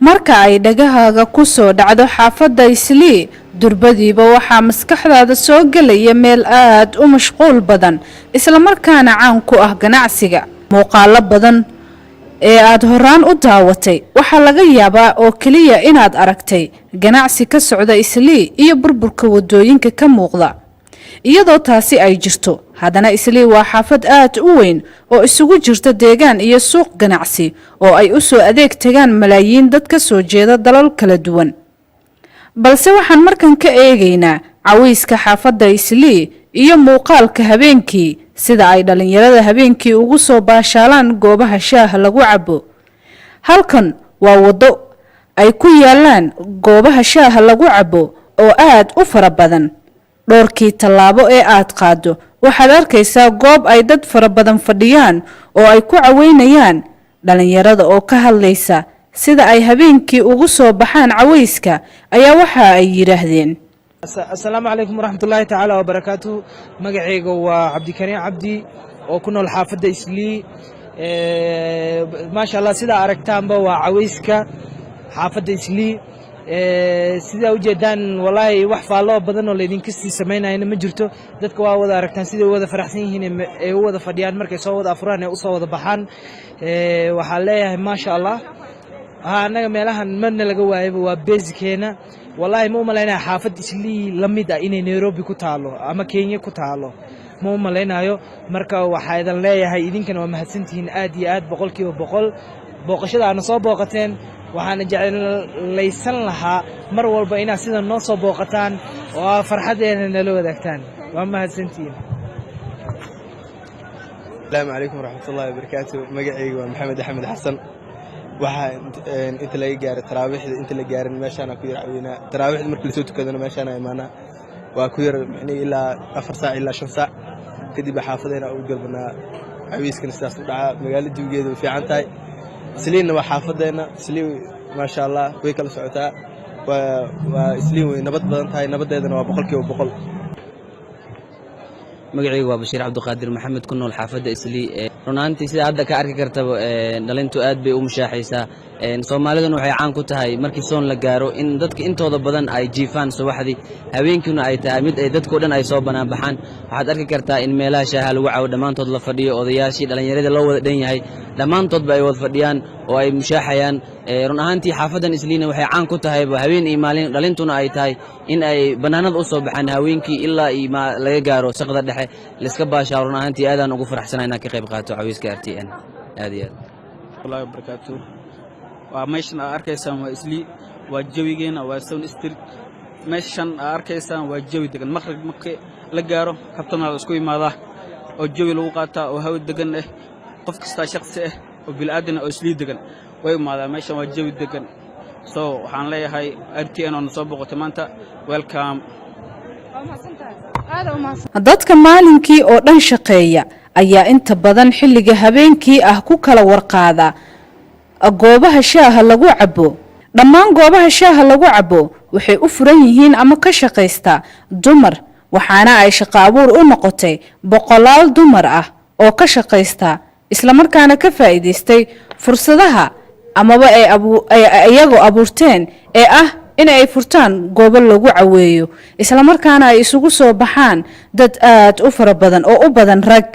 marka ay dhagahaaga ku soo dhacdo xaafadda Islii durbadiiba waxaa maskaxdaada soo galaya meel aad u mashquul badan isla markaana caan ku ah ganacsiga muuqaalo badan ee aad horaan u daawatay waxa laga yaabaa oo kaliya inaad aragtay ganacsi ka socda Islii iyo burburka wadooyinka ka muuqda iyadoo taasi ay jirto haddana Islii waa xaafad aad u weyn oo isugu jirta deegaan iyo suuq ganacsi oo ay u soo adeeg tagaan malaayiin dad ka soo jeeda dalal kala duwan balse waxaan markan ka eegaynaa cawayska xaafadda Islii iyo muuqaalka habeenkii sida ay dhalinyarada habeenkii ugu soo baashaalaan goobaha shaaha lagu cabo halkan waa wado ay ku yaalaan goobaha shaaha lagu cabo oo aad u fara badan dhowrkii tallaabo ee aad qaado waxaad arkaysaa goob ay dad fara badan fadhiyaan oo ay ku caweynayaan dhalinyarada oo ka hadlaysa sida ay habeenkii ugu soo baxaan cawayska ayaa waxa ay yiraahdeen السلام عليكم ورحمة الله تعالى وبركاته مقعيق وعبدكريم عبدي وكنا الحافظة إسلي ما شاء الله سيدا أركتان بوا عويسكا حافظة إسلي سيدا وجدان والله وحفا الله بدن وليدين كستي سمينا هنا مجرتو دادك ووضا أركتان سيدا ووضا فرحسين هنا ووضا فديان مركز ووضا أفران ووضا ووضا بحان وحاليه ما شاء الله أنا ميلاها من لقوا وبيزك هنا والله مو ملينا حافظ إسلي لميدا إني نيروبي كتالو أما كينيا كتالو مو ملينا يو مركا وحيدا لا هاي إذن كانوا مهسنتين آدي آد بقول كيو بقول بوقشة أنا صاب بوقتين وحنا جعل ليسن لها مر والبينا سيدا نصاب بوقتان وفرحتين نلو ذاكتان وما هسنتين. السلام عليكم ورحمة الله وبركاته مقعي ومحمد أحمد حسن waxaa inta laga gaaray taraawixda inta la gaarin meeshaan ku yar caawina taraawixda markii la soo tukadana meeshaan ay imaana waa ku yar ilaa 4 saac ilaa 5 saac kadib xaafadeena u galbanaa cawiiskan sidaas u dhaca magaalada juugeedu way fiican tahay Isliina waa xaafadeena Islii ma sha Allah way kala socotaa waa Islii way nabad badan tahay nabadeedana waa 100% magacaygu waa Bashiir Cabduqaadir Maxamed ku nool xaafadda Islii runaantii sida hadda ka arki kartaba dhalintu aad bay u mushaaxaysaa Soomaaliduna waxay caan ku tahay markii soon la gaaro in dadka intooda badan ay jiifaan subaxdii habeenkina ay tahay mid ay dadku dhan ay soo banaan baxaan waxaad arki kartaa in meelaha shaaha lagu caawo dhamaantood la fadhiyo odayaashii dhalinyarada loo wada dhan yahay dhamaantoodba ay wada fadhiyaan oo ay mushaaxayaan run ahaantii xaafadan Isliina waxay caan ku tahay habeen iyo maalin dhalintuna ay tahay in ay banaanada u soo baxaan haweenkii ilaa laga gaaro shaqada dhexe la iska baashaa run ahaantii aadaan ugu faraxsanahay inaan ka qayb qaato cawiiska RTN aad iyo aad wallahi barakaatu waa meeshan arkaysaan waa Islii waa jawigeena waa Sound Street meeshan arkaysaan waa jawi degan maqrib markii la gaaro habtana la isku yimaada oo jawi lagu qaataa oo hawo degan ah qof kasta shakhsi ah oo bilaadan oo Islii degan way imaadaan meeshan waa jawi degan soo waxaan leeyahay RTN oo soo boqotay maanta welcome dadka maalinkii oo dhan shaqeeya ayaa inta badan xilliga habeenkii ah ku kala warqaada goobaha shaaha lagu cabo dhammaan goobaha shaaha lagu cabo waxay u furan yihiin ama ka shaqeysta dumar waxaana ay shaqo abuur u noqotay boqolaal dumar ah oo ka shaqeysta isla markaana ka faa'iideystay fursadaha amaba ay iyagu abuurteen ee ah in ay furtaan goobo lagu caweeyo isla markaana ay isugu soo baxaan dad aad u fara badan oo u badan rag